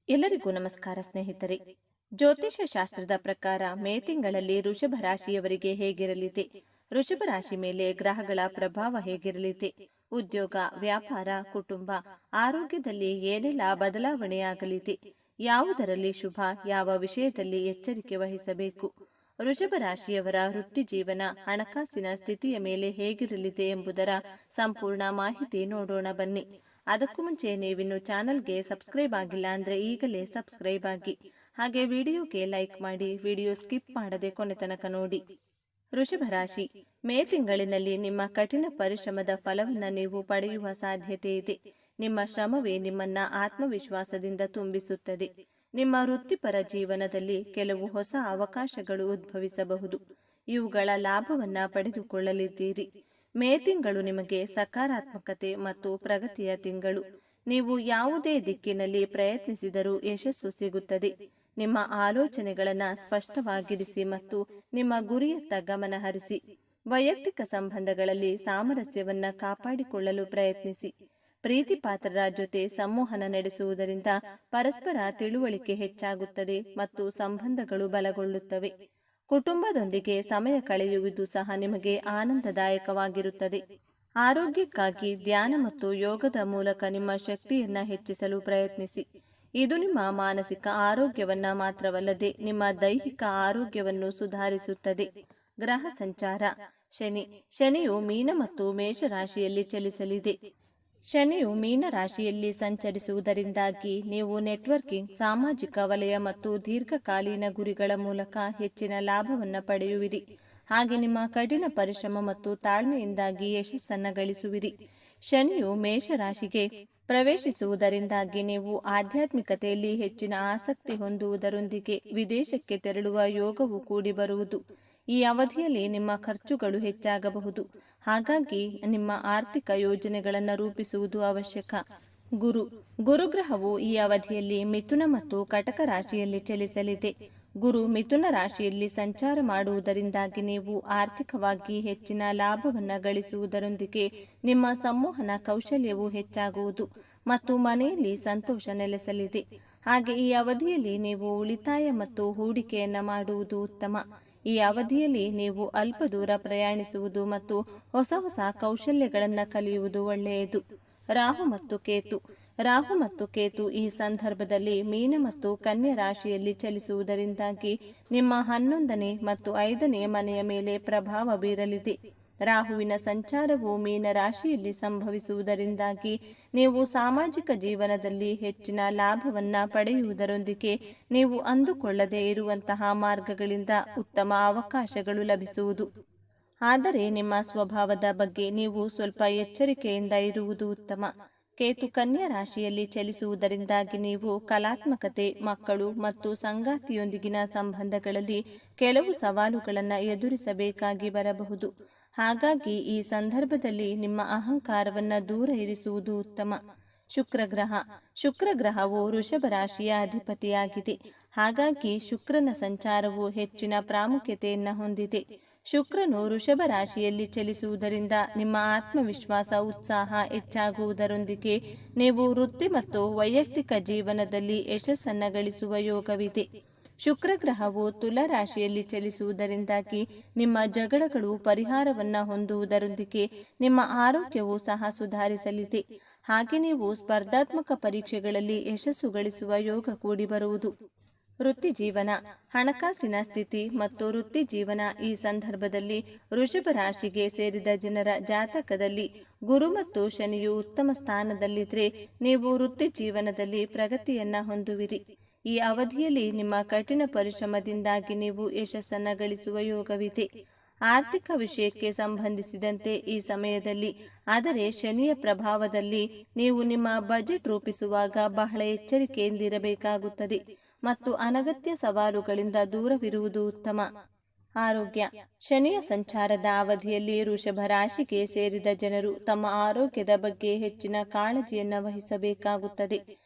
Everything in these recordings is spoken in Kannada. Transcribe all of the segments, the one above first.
ಎಲ್ಲರಿಗೂ ನಮಸ್ಕಾರ ಸ್ನೇಹಿತರೆ. ಜ್ಯೋತಿಷ್ಯ ಶಾಸ್ತ್ರದ ಪ್ರಕಾರ ಮೇ ತಿಂಗಳಲ್ಲಿ ವೃಷಭ ರಾಶಿಯವರಿಗೆ ಹೇಗಿರಲಿದೆ, ವೃಷಭ ರಾಶಿ ಮೇಲೆ ಗ್ರಹಗಳ ಪ್ರಭಾವ ಹೇಗಿರಲಿದೆ, ಉದ್ಯೋಗ, ವ್ಯಾಪಾರ, ಕುಟುಂಬ, ಆರೋಗ್ಯದಲ್ಲಿ ಏನೆಲ್ಲ ಬದಲಾವಣೆಯಾಗಲಿದೆ, ಯಾವುದರಲ್ಲಿ ಶುಭ, ಯಾವ ವಿಷಯದಲ್ಲಿ ಎಚ್ಚರಿಕೆ ವಹಿಸಬೇಕು, ವೃಷಭ ರಾಶಿಯವರ ವೃತ್ತಿ ಜೀವನ, ಹಣಕಾಸಿನ ಸ್ಥಿತಿಯ ಮೇಲೆ ಹೇಗಿರಲಿದೆ ಎಂಬುದರ ಸಂಪೂರ್ಣ ಮಾಹಿತಿ ನೋಡೋಣ ಬನ್ನಿ. ಅದಕ್ಕೂ ಮುಂಚೆ ನೀವಿನ್ನು ಚಾನಲ್ಗೆ ಸಬ್ಸ್ಕ್ರೈಬ್ ಆಗಿಲ್ಲ ಅಂದ್ರೆ ಈಗಲೇ ಸಬ್ಸ್ಕ್ರೈಬ್ ಆಗಿ, ಹಾಗೆ ವಿಡಿಯೋಗೆ ಲೈಕ್ ಮಾಡಿ, ವಿಡಿಯೋ ಸ್ಕಿಪ್ ಮಾಡದೆ ಕೊನೆ ತನಕ ನೋಡಿ. ವೃಷಭ ರಾಶಿ, ಮೇ ತಿಂಗಳಿನಲ್ಲಿ ನಿಮ್ಮ ಕಠಿಣ ಪರಿಶ್ರಮದ ಫಲವನ್ನು ನೀವು ಪಡೆಯುವ ಸಾಧ್ಯತೆ ಇದೆ. ನಿಮ್ಮ ಶ್ರಮವೇ ನಿಮ್ಮನ್ನ ಆತ್ಮವಿಶ್ವಾಸದಿಂದ ತುಂಬಿಸುತ್ತದೆ. ನಿಮ್ಮ ವೃತ್ತಿಪರ ಜೀವನದಲ್ಲಿ ಕೆಲವು ಹೊಸ ಅವಕಾಶಗಳು ಉದ್ಭವಿಸಬಹುದು. ಇವುಗಳ ಲಾಭವನ್ನ ಪಡೆದುಕೊಳ್ಳಲಿದ್ದೀರಿ. ಮೇ ತಿಂಗಳು ನಿಮಗೆ ಸಕಾರಾತ್ಮಕತೆ ಮತ್ತು ಪ್ರಗತಿಯ ತಿಂಗಳು. ನೀವು ಯಾವುದೇ ದಿಕ್ಕಿನಲ್ಲಿ ಪ್ರಯತ್ನಿಸಿದರೂ ಯಶಸ್ಸು ಸಿಗುತ್ತದೆ. ನಿಮ್ಮ ಆಲೋಚನೆಗಳನ್ನು ಸ್ಪಷ್ಟವಾಗಿರಿಸಿ ಮತ್ತು ನಿಮ್ಮ ಗುರಿಯತ್ತ ಗಮನ ಹರಿಸಿ. ವೈಯಕ್ತಿಕ ಸಂಬಂಧಗಳಲ್ಲಿ ಸಾಮರಸ್ಯವನ್ನ ಕಾಪಾಡಿಕೊಳ್ಳಲು ಪ್ರಯತ್ನಿಸಿ. ಪ್ರೀತಿಪಾತ್ರರ ಜೊತೆ ಸಂವಹನ ನಡೆಸುವುದರಿಂದ ಪರಸ್ಪರ ತಿಳುವಳಿಕೆ ಹೆಚ್ಚಾಗುತ್ತದೆ ಮತ್ತು ಸಂಬಂಧಗಳು ಬಲಗೊಳ್ಳುತ್ತವೆ. ಕುಟುಂಬದೊಂದಿಗೆ ಸಮಯ ಕಳೆಯುವುದು ಸಹ ನಿಮಗೆ ಆನಂದದಾಯಕವಾಗಿರುತ್ತದೆ. ಆರೋಗ್ಯಕ್ಕಾಗಿ ಧ್ಯಾನ ಮತ್ತು ಯೋಗದ ಮೂಲಕ ನಿಮ್ಮ ಶಕ್ತಿಯನ್ನ ಹೆಚ್ಚಿಸಲು ಪ್ರಯತ್ನಿಸಿ. ಇದು ನಿಮ್ಮ ಮಾನಸಿಕ ಆರೋಗ್ಯವನ್ನ ಮಾತ್ರವಲ್ಲದೆ ನಿಮ್ಮ ದೈಹಿಕ ಆರೋಗ್ಯವನ್ನು ಸುಧಾರಿಸುತ್ತದೆ. ಗ್ರಹ ಸಂಚಾರ. ಶನಿಯು ಮೀನ ಮತ್ತು ಮೇಷ ರಾಶಿಯಲ್ಲಿ ಚಲಿಸಲಿದೆ. ಶನಿಯು ಮೀನ ರಾಶಿಯಲ್ಲಿ ಸಂಚರಿಸುವುದರಿಂದಾಗಿ ನೀವು ನೆಟ್ವರ್ಕಿಂಗ್, ಸಾಮಾಜಿಕ ವಲಯ ಮತ್ತು ದೀರ್ಘಕಾಲೀನ ಗುರಿಗಳ ಮೂಲಕ ಹೆಚ್ಚಿನ ಲಾಭವನ್ನು ಪಡೆಯುವಿರಿ. ಹಾಗೆ ನಿಮ್ಮ ಕಠಿಣ ಪರಿಶ್ರಮ ಮತ್ತು ತಾಳ್ಮೆಯಿಂದಾಗಿ ಯಶಸ್ಸನ್ನು ಗಳಿಸುವಿರಿ. ಶನಿಯು ಮೇಷ ರಾಶಿಗೆ ಪ್ರವೇಶಿಸುವುದರಿಂದಾಗಿ ನೀವು ಆಧ್ಯಾತ್ಮಿಕತೆಯಲ್ಲಿ ಹೆಚ್ಚಿನ ಆಸಕ್ತಿ ಹೊಂದುವುದರೊಂದಿಗೆ ವಿದೇಶಕ್ಕೆ ತೆರಳುವ ಯೋಗವು ಕೂಡಿ ಬರುವುದು. ಈ ಅವಧಿಯಲ್ಲಿ ನಿಮ್ಮ ಖರ್ಚುಗಳು ಹೆಚ್ಚಾಗಬಹುದು. ಹಾಗಾಗಿ ನಿಮ್ಮ ಆರ್ಥಿಕ ಯೋಜನೆಗಳನ್ನು ರೂಪಿಸುವುದು ಅವಶ್ಯಕ. ಗುರುಗ್ರಹವು ಈ ಅವಧಿಯಲ್ಲಿ ಮಿಥುನ ಮತ್ತು ಕಟಕ ರಾಶಿಯಲ್ಲಿ ಚಲಿಸಲಿದೆ. ಗುರು ಮಿಥುನ ರಾಶಿಯಲ್ಲಿ ಸಂಚಾರ ಮಾಡುವುದರಿಂದಾಗಿ ನೀವು ಆರ್ಥಿಕವಾಗಿ ಹೆಚ್ಚಿನ ಲಾಭವನ್ನು ಗಳಿಸುವುದರೊಂದಿಗೆ ನಿಮ್ಮ ಸಂವಹನ ಕೌಶಲ್ಯವು ಹೆಚ್ಚಾಗುವುದು ಮತ್ತು ಮನೆಯಲ್ಲಿ ಸಂತೋಷ ನೆಲೆಸಲಿದೆ. ಹಾಗೆ ಈ ಅವಧಿಯಲ್ಲಿ ನೀವು ಉಳಿತಾಯ ಮತ್ತು ಹೂಡಿಕೆಯನ್ನು ಮಾಡುವುದು ಉತ್ತಮ. ಈ ಅವಧಿಯಲ್ಲಿ ನೀವು ಅಲ್ಪ ದೂರ ಪ್ರಯಾಣಿಸುವುದು ಮತ್ತು ಹೊಸ ಕೌಶಲ್ಯಗಳನ್ನು ಕಲಿಯುವುದು ಒಳ್ಳೆಯದು. ರಾಹು ಮತ್ತು ಕೇತು ಈ ಸಂದರ್ಭದಲ್ಲಿ ಮೀನ ಮತ್ತು ಕನ್ಯಾ ರಾಶಿಯಲ್ಲಿ ಚಲಿಸುವುದರಿಂದಾಗಿ ನಿಮ್ಮ 11ನೇ ಮತ್ತು 5ನೇ ಮನೆಯ ಮೇಲೆ ಪ್ರಭಾವ ಬೀರಲಿದೆ. ರಾಹುವಿನ ಸಂಚಾರವು ಮೀನ ರಾಶಿಯಲ್ಲಿ ಸಂಭವಿಸುವುದರಿಂದಾಗಿ ನೀವು ಸಾಮಾಜಿಕ ಜೀವನದಲ್ಲಿ ಹೆಚ್ಚಿನ ಲಾಭವನ್ನ ಪಡೆಯುವುದರೊಂದಿಗೆ ನೀವು ಅಂದುಕೊಳ್ಳದೇ ಇರುವಂತಹ ಮಾರ್ಗಗಳಿಂದ ಉತ್ತಮ ಅವಕಾಶಗಳು ಲಭಿಸುವುದು. ಆದರೆ ನಿಮ್ಮ ಸ್ವಭಾವದ ಬಗ್ಗೆ ನೀವು ಸ್ವಲ್ಪ ಎಚ್ಚರಿಕೆಯಿಂದ ಇರುವುದು ಉತ್ತಮ. ಕೇತು ಕನ್ಯಾ ರಾಶಿಯಲ್ಲಿ ಚಲಿಸುವುದರಿಂದಾಗಿ ನೀವು ಕಲಾತ್ಮಕತೆ, ಮಕ್ಕಳು ಮತ್ತು ಸಂಗಾತಿಯೊಂದಿಗಿನ ಸಂಬಂಧಗಳಲ್ಲಿ ಕೆಲವು ಸವಾಲುಗಳನ್ನು ಎದುರಿಸಬೇಕಾಗಿ ಬರಬಹುದು. ಹಾಗಾಗಿ ಈ ಸಂದರ್ಭದಲ್ಲಿ ನಿಮ್ಮ ಅಹಂಕಾರವನ್ನು ದೂರ ಇರಿಸುವುದು ಉತ್ತಮ. ಶುಕ್ರಗ್ರಹವು ವೃಷಭ ರಾಶಿಯ ಅಧಿಪತಿಯಾಗಿದೆ. ಹಾಗಾಗಿ ಶುಕ್ರನ ಸಂಚಾರವು ಹೆಚ್ಚಿನ ಪ್ರಾಮುಖ್ಯತೆಯನ್ನು ಹೊಂದಿದೆ. ಶುಕ್ರನು ವೃಷಭ ರಾಶಿಯಲ್ಲಿ ಚಲಿಸುವುದರಿಂದ ನಿಮ್ಮ ಆತ್ಮವಿಶ್ವಾಸ, ಉತ್ಸಾಹ ಹೆಚ್ಚಾಗುವುದರೊಂದಿಗೆ ನೀವು ವೃತ್ತಿ ಮತ್ತು ವೈಯಕ್ತಿಕ ಜೀವನದಲ್ಲಿ ಯಶಸ್ಸನ್ನು ಗಳಿಸುವ ಯೋಗವಿದೆ. ಶುಕ್ರಗ್ರಹವು ತುಲಾ ರಾಶಿಯಲ್ಲಿ ಚಲಿಸುವುದರಿಂದಾಗಿ ನಿಮ್ಮ ಜಗಳಗಳು ಪರಿಹಾರವನ್ನು ಹೊಂದುವುದರೊಂದಿಗೆ ನಿಮ್ಮ ಆರೋಗ್ಯವು ಸಹ ಸುಧಾರಿಸಲಿದೆ. ಹಾಗೆ ನೀವು ಸ್ಪರ್ಧಾತ್ಮಕ ಪರೀಕ್ಷೆಗಳಲ್ಲಿ ಯಶಸ್ಸು ಗಳಿಸುವ ಯೋಗ ಕೂಡಿ ಬರುವುದು. ವೃತ್ತಿ ಜೀವನ, ಹಣಕಾಸಿನ ಸ್ಥಿತಿ ಮತ್ತು ವೃತ್ತಿ ಜೀವನ. ಈ ಸಂದರ್ಭದಲ್ಲಿ ವೃಷಭ ರಾಶಿಗೆ ಸೇರಿದ ಜನರ ಜಾತಕದಲ್ಲಿ ಗುರು ಮತ್ತು ಶನಿಯು ಉತ್ತಮ ಸ್ಥಾನದಲ್ಲಿದ್ದರೆ ನೀವು ವೃತ್ತಿ ಜೀವನದಲ್ಲಿ ಪ್ರಗತಿಯನ್ನ ಹೊಂದುವಿರಿ. ಈ ಅವಧಿಯಲ್ಲಿ ನಿಮ್ಮ ಕಠಿಣ ಪರಿಶ್ರಮದಿಂದಾಗಿ ನೀವು ಯಶಸ್ಸನ್ನು ಗಳಿಸುವ ಯೋಗವಿದೆ. ಆರ್ಥಿಕ ವಿಷಯಕ್ಕೆ ಸಂಬಂಧಿಸಿದಂತೆ ಈ ಸಮಯದಲ್ಲಿ, ಆದರೆ ಶನಿಯ ಪ್ರಭಾವದಲ್ಲಿ ನೀವು ನಿಮ್ಮ ಬಜೆಟ್ ರೂಪಿಸುವಾಗ ಬಹಳ ಎಚ್ಚರಿಕೆಯಿಂದಿರಬೇಕಾಗುತ್ತದೆ ಮತ್ತು ಅನಗತ್ಯ ಸವಾಲುಗಳಿಂದ ದೂರವಿರುವುದು ಉತ್ತಮ. ಆರೋಗ್ಯ. ಶನಿಯ ಸಂಚಾರದ ಅವಧಿಯಲ್ಲಿ ವೃಷಭ ರಾಶಿಗೆ ಸೇರಿದ ಜನರು ತಮ್ಮ ಆರೋಗ್ಯದ ಬಗ್ಗೆ ಹೆಚ್ಚಿನ ಕಾಳಜಿಯನ್ನು ವಹಿಸಬೇಕಾಗುತ್ತದೆ.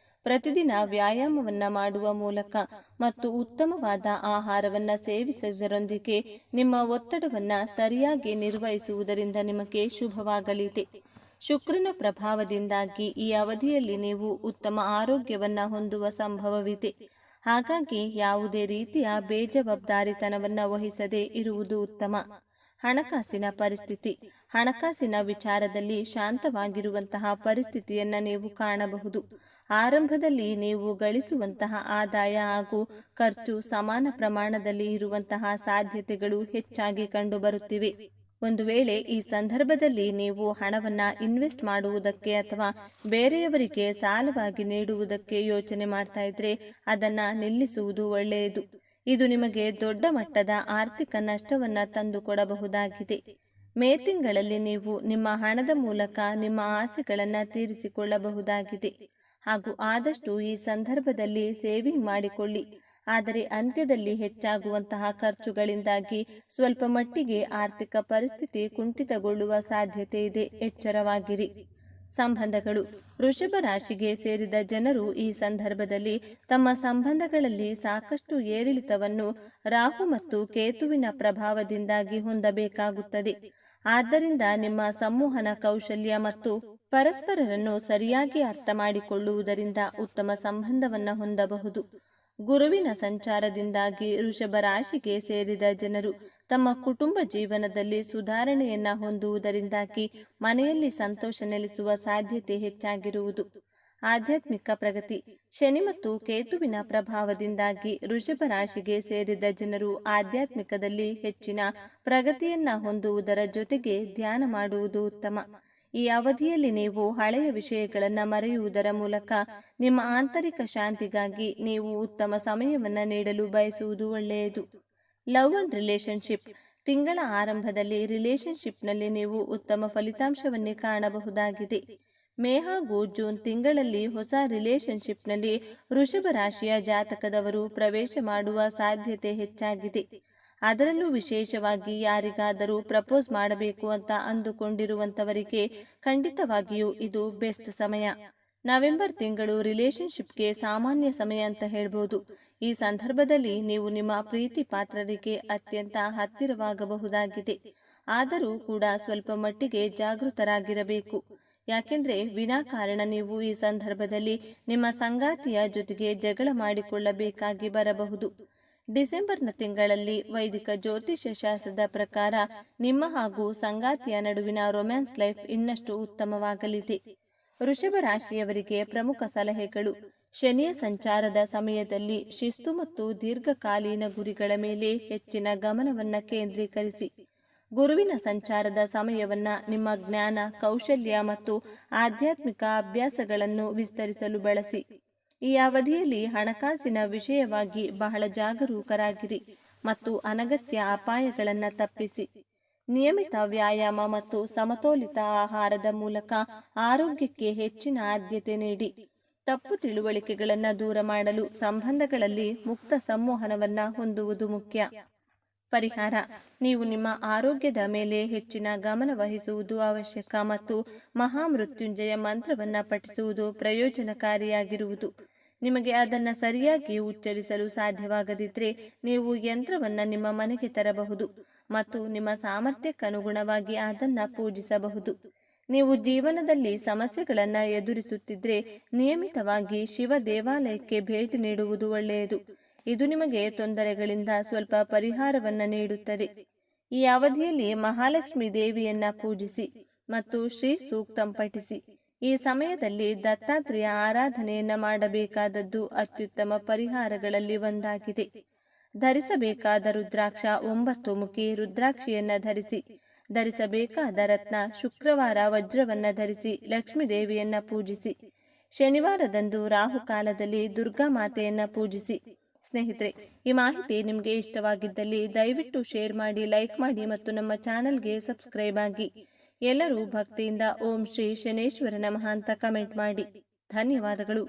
ಪ್ರತಿದಿನ ವ್ಯಾಯಾಮವನ್ನ ಮಾಡುವ ಮೂಲಕ ಮತ್ತು ಉತ್ತಮವಾದ ಆಹಾರವನ್ನು ಸೇವಿಸುವುದರೊಂದಿಗೆ ನಿಮ್ಮ ಒತ್ತಡವನ್ನು ಸರಿಯಾಗಿ ನಿರ್ವಹಿಸುವುದರಿಂದ ನಿಮಗೆ ಶುಭವಾಗಲಿದೆ. ಶುಕ್ರನ ಪ್ರಭಾವದಿಂದಾಗಿ ಈ ಅವಧಿಯಲ್ಲಿ ನೀವು ಉತ್ತಮ ಆರೋಗ್ಯವನ್ನು ಹೊಂದುವ ಸಂಭವವಿದೆ. ಹಾಗಾಗಿ ಯಾವುದೇ ರೀತಿಯ ಬೇಜವಾಬ್ದಾರಿತನವನ್ನು ವಹಿಸದೇ ಇರುವುದು ಉತ್ತಮ. ಹಣಕಾಸಿನ ಪರಿಸ್ಥಿತಿ. ಹಣಕಾಸಿನ ವಿಚಾರದಲ್ಲಿ ಶಾಂತವಾಗಿರುವಂತಹ ಪರಿಸ್ಥಿತಿಯನ್ನು ನೀವು ಕಾಣಬಹುದು. ಆರಂಭದಲ್ಲಿ ನೀವು ಗಳಿಸುವಂತಹ ಆದಾಯ ಹಾಗೂ ಖರ್ಚು ಸಮಾನ ಪ್ರಮಾಣದಲ್ಲಿ ಇರುವಂತಹ ಸಾಧ್ಯತೆಗಳು ಹೆಚ್ಚಾಗಿ ಕಂಡುಬರುತ್ತಿವೆ. ಒಂದು ವೇಳೆ ಈ ಸಂದರ್ಭದಲ್ಲಿ ನೀವು ಹಣವನ್ನು ಇನ್ವೆಸ್ಟ್ ಮಾಡುವುದಕ್ಕೆ ಅಥವಾ ಬೇರೆಯವರಿಗೆ ಸಾಲವಾಗಿ ನೀಡುವುದಕ್ಕೆ ಯೋಚನೆ ಮಾಡ್ತಾ ಇದ್ರೆ ಅದನ್ನು ನಿಲ್ಲಿಸುವುದು ಒಳ್ಳೆಯದು. ಇದು ನಿಮಗೆ ದೊಡ್ಡ ಮಟ್ಟದ ಆರ್ಥಿಕ ನಷ್ಟವನ್ನು ತಂದುಕೊಡಬಹುದಾಗಿದೆ. ಮೇ ತಿಂಗಳಲ್ಲಿ ನೀವು ನಿಮ್ಮ ಹಣದ ಮೂಲಕ ನಿಮ್ಮ ಆಸೆಗಳನ್ನು ತೀರಿಸಿಕೊಳ್ಳಬಹುದಾಗಿದೆ ಹಾಗೂ ಆದಷ್ಟು ಈ ಸಂದರ್ಭದಲ್ಲಿ ಸೇವಿಂಗ್ ಮಾಡಿಕೊಳ್ಳಿ. ಆದರೆ ಅಂತ್ಯದಲ್ಲಿ ಹೆಚ್ಚಾಗುವಂತಹ ಖರ್ಚುಗಳಿಂದಾಗಿ ಸ್ವಲ್ಪ ಮಟ್ಟಿಗೆ ಆರ್ಥಿಕ ಪರಿಸ್ಥಿತಿ ಕುಂಠಿತಗೊಳ್ಳುವ ಸಾಧ್ಯತೆ ಇದೆ. ಎಚ್ಚರವಾಗಿರಿ. ಸಂಬಂಧಗಳು. ವೃಷಭ ರಾಶಿಗೆ ಸೇರಿದ ಜನರು ಈ ಸಂದರ್ಭದಲ್ಲಿ ತಮ್ಮ ಸಂಬಂಧಗಳಲ್ಲಿ ಸಾಕಷ್ಟು ಏರಿಳಿತವನ್ನು ರಾಹು ಮತ್ತು ಕೇತುವಿನ ಪ್ರಭಾವದಿಂದಾಗಿ ಹೊಂದಬೇಕಾಗುತ್ತದೆ. ಆದ್ದರಿಂದ ನಿಮ್ಮ ಸಂವಹನ ಕೌಶಲ್ಯ ಮತ್ತು ಪರಸ್ಪರರನ್ನು ಸರಿಯಾಗಿ ಅರ್ಥ ಮಾಡಿಕೊಳ್ಳುವುದರಿಂದ ಉತ್ತಮ ಸಂಬಂಧವನ್ನು ಹೊಂದಬಹುದು. ಗುರುವಿನ ಸಂಚಾರದಿಂದಾಗಿ ವೃಷಭ ರಾಶಿಗೆ ಸೇರಿದ ಜನರು ತಮ್ಮ ಕುಟುಂಬ ಜೀವನದಲ್ಲಿ ಸುಧಾರಣೆಯನ್ನ ಹೊಂದುವುದರಿಂದಾಗಿ ಮನೆಯಲ್ಲಿ ಸಂತೋಷ ನೆಲೆಸುವ ಸಾಧ್ಯತೆ ಹೆಚ್ಚಾಗಿರುವುದು. ಆಧ್ಯಾತ್ಮಿಕ ಪ್ರಗತಿ. ಶನಿ ಮತ್ತು ಕೇತುವಿನ ಪ್ರಭಾವದಿಂದಾಗಿ ವೃಷಭ ರಾಶಿಗೆ ಸೇರಿದ ಜನರು ಆಧ್ಯಾತ್ಮಿಕದಲ್ಲಿ ಹೆಚ್ಚಿನ ಪ್ರಗತಿಯನ್ನ ಹೊಂದುವುದರ ಜೊತೆಗೆ ಧ್ಯಾನ ಮಾಡುವುದು ಉತ್ತಮ. ಈ ಅವಧಿಯಲ್ಲಿ ನೀವು ಹಳೆಯ ವಿಷಯಗಳನ್ನು ಮರೆಯುವುದರ ಮೂಲಕ ನಿಮ್ಮ ಆಂತರಿಕ ಶಾಂತಿಗಾಗಿ ನೀವು ಉತ್ತಮ ಸಮಯವನ್ನು ನೀಡಲು ಬಯಸುವುದು ಒಳ್ಳೆಯದು. Love and relationship. ತಿಂಗಳ ಆರಂಭದಲ್ಲಿ ರಿಲೇಶನ್ಶಿಪ್ನಲ್ಲಿ ನೀವು ಉತ್ತಮ ಫಲಿತಾಂಶವನ್ನೇ ಕಾಣಬಹುದಾಗಿದೆ. ಮೇ ಹಾಗೂ ಜೂನ್ ತಿಂಗಳಲ್ಲಿ ಹೊಸ ರಿಲೇಶನ್ಶಿಪ್ನಲ್ಲಿ ವೃಷಭ ರಾಶಿಯ ಜಾತಕದವರು ಪ್ರವೇಶ ಮಾಡುವ ಸಾಧ್ಯತೆ ಹೆಚ್ಚಾಗಿದೆ. ಅದರಲ್ಲೂ ವಿಶೇಷವಾಗಿ ಯಾರಿಗಾದರೂ ಪ್ರಪೋಸ್ ಮಾಡಬೇಕು ಅಂತ ಅಂದುಕೊಂಡಿರುವಂಥವರಿಗೆ ಖಂಡಿತವಾಗಿಯೂ ಇದು ಬೆಸ್ಟ್ ಸಮಯ. ನವೆಂಬರ್ ತಿಂಗಳು ರಿಲೇಶನ್ಶಿಪ್ಗೆ ಸಾಮಾನ್ಯ ಸಮಯ ಅಂತ ಹೇಳ್ಬೋದು. ಈ ಸಂದರ್ಭದಲ್ಲಿ ನೀವು ನಿಮ್ಮ ಪ್ರೀತಿ ಪಾತ್ರರಿಗೆ ಅತ್ಯಂತ ಹತ್ತಿರವಾಗಬಹುದಾಗಿದೆ. ಆದರೂ ಕೂಡ ಸ್ವಲ್ಪ ಮಟ್ಟಿಗೆ ಜಾಗೃತರಾಗಿರಬೇಕು. ಯಾಕೆಂದ್ರೆ ವಿನಾಕಾರಣ ನೀವು ಈ ಸಂದರ್ಭದಲ್ಲಿ ನಿಮ್ಮ ಸಂಗಾತಿಯ ಜೊತೆಗೆ ಜಗಳ ಮಾಡಿಕೊಳ್ಳಬೇಕಾಗಿ ಬರಬಹುದು. ಡಿಸೆಂಬರ್ನ ತಿಂಗಳಲ್ಲಿ ವೈದಿಕ ಜ್ಯೋತಿಷ್ಯ ಶಾಸ್ತ್ರದ ಪ್ರಕಾರ ನಿಮ್ಮ ಹಾಗೂ ಸಂಗಾತಿಯ ನಡುವಿನ ರೊಮ್ಯಾನ್ಸ್ ಲೈಫ್ ಇನ್ನಷ್ಟು ಉತ್ತಮವಾಗಲಿದೆ. ವೃಷಭ ರಾಶಿಯವರಿಗೆ ಪ್ರಮುಖ ಸಲಹೆಗಳು. ಶನಿಯ ಸಂಚಾರದ ಸಮಯದಲ್ಲಿ ಶಿಸ್ತು ಮತ್ತು ದೀರ್ಘಕಾಲೀನ ಗುರಿಗಳ ಮೇಲೆ ಹೆಚ್ಚಿನ ಗಮನವನ್ನು ಕೇಂದ್ರೀಕರಿಸಿ. ಗುರುವಿನ ಸಂಚಾರದ ಸಮಯವನ್ನ ನಿಮ್ಮ ಜ್ಞಾನ, ಕೌಶಲ್ಯ ಮತ್ತು ಆಧ್ಯಾತ್ಮಿಕ ಅಭ್ಯಾಸಗಳನ್ನು ವಿಸ್ತರಿಸಲು ಬಳಸಿ. ಈ ಅವಧಿಯಲ್ಲಿ ಹಣಕಾಸಿನ ವಿಷಯವಾಗಿ ಬಹಳ ಜಾಗರೂಕರಾಗಿರಿ ಮತ್ತು ಅನಗತ್ಯ ಅಪಾಯಗಳನ್ನು ತಪ್ಪಿಸಿ. ನಿಯಮಿತ ವ್ಯಾಯಾಮ ಮತ್ತು ಸಮತೋಲಿತ ಆಹಾರದ ಮೂಲಕ ಆರೋಗ್ಯಕ್ಕೆ ಹೆಚ್ಚಿನ ಆದ್ಯತೆ ನೀಡಿ. ತಪ್ಪು ತಿಳುವಳಿಕೆಗಳನ್ನು ದೂರ ಮಾಡಲು ಸಂಬಂಧಗಳಲ್ಲಿ ಮುಕ್ತ ಸಂವಹನವನ್ನು ಹೊಂದುವುದು ಮುಖ್ಯ. ಪರಿಹಾರ. ನೀವು ನಿಮ್ಮ ಆರೋಗ್ಯದ ಮೇಲೆ ಹೆಚ್ಚಿನ ಗಮನ ವಹಿಸುವುದು ಅವಶ್ಯಕ ಮತ್ತು ಮಹಾಮೃತ್ಯುಂಜಯ ಮಂತ್ರವನ್ನು ಪಠಿಸುವುದು ಪ್ರಯೋಜನಕಾರಿಯಾಗಿರುವುದು. ನಿಮಗೆ ಅದನ್ನು ಸರಿಯಾಗಿ ಉಚ್ಚರಿಸಲು ಸಾಧ್ಯವಾಗದಿದ್ದರೆ ನೀವು ಯಂತ್ರವನ್ನು ನಿಮ್ಮ ಮನೆಗೆ ತರಬಹುದು ಮತ್ತು ನಿಮ್ಮ ಸಾಮರ್ಥ್ಯಕ್ಕನುಗುಣವಾಗಿ ಅದನ್ನು ಪೂಜಿಸಬಹುದು. ನೀವು ಜೀವನದಲ್ಲಿ ಸಮಸ್ಯೆಗಳನ್ನು ಎದುರಿಸುತ್ತಿದ್ದರೆ ನಿಯಮಿತವಾಗಿ ಶಿವ ದೇವಾಲಯಕ್ಕೆ ಭೇಟಿ ನೀಡುವುದು ಒಳ್ಳೆಯದು. ಇದು ನಿಮಗೆ ತೊಂದರೆಗಳಿಂದ ಸ್ವಲ್ಪ ಪರಿಹಾರವನ್ನು ನೀಡುತ್ತದೆ. ಈ ಅವಧಿಯಲ್ಲಿ ಮಹಾಲಕ್ಷ್ಮಿ ದೇವಿಯನ್ನ ಪೂಜಿಸಿ ಮತ್ತು ಶ್ರೀ ಸೂಕ್ತಂ ಪಠಿಸಿ. ಈ ಸಮಯದಲ್ಲಿ ದತ್ತಾತ್ರೇಯ ಆರಾಧನೆಯನ್ನ ಮಾಡಬೇಕಾದದ್ದು ಅತ್ಯುತ್ತಮ ಪರಿಹಾರಗಳಲ್ಲಿ ಒಂದಾಗಿದೆ. ಧರಿಸಬೇಕಾದ ರುದ್ರಾಕ್ಷ 9 ಮುಖಿ ರುದ್ರಾಕ್ಷಿಯನ್ನ ಧರಿಸಿ. ಧರಿಸಬೇಕಾದ ರತ್ನ ಶುಕ್ರವಾರ ವಜ್ರವನ್ನ ಧರಿಸಿ ಲಕ್ಷ್ಮೀ ದೇವಿಯನ್ನ ಪೂಜಿಸಿ. ಶನಿವಾರದಂದು ರಾಹುಕಾಲದಲ್ಲಿ ದುರ್ಗಾ ಮಾತೆಯನ್ನ ಪೂಜಿಸಿ. ಸ್ನೇಹಿತರೆ, ಈ ಮಾಹಿತಿ ನಿಮಗೆ ಇಷ್ಟವಾಗಿದ್ದಲ್ಲಿ ದಯವಿಟ್ಟು ಶೇರ್ ಮಾಡಿ, ಲೈಕ್ ಮಾಡಿ ಮತ್ತು ನಮ್ಮ ಚಾನಲ್ಗೆ ಸಬ್ಸ್ಕ್ರೈಬ್ ಆಗಿ. ಎಲ್ಲರೂ ಭಕ್ತಿಯಿಂದ ಓಂ ಶ್ರೀ ಶನೇಶ್ವರ ನಮಃ ಅಂತ ಕಮೆಂಟ್ ಮಾಡಿ. ಧನ್ಯವಾದಗಳು.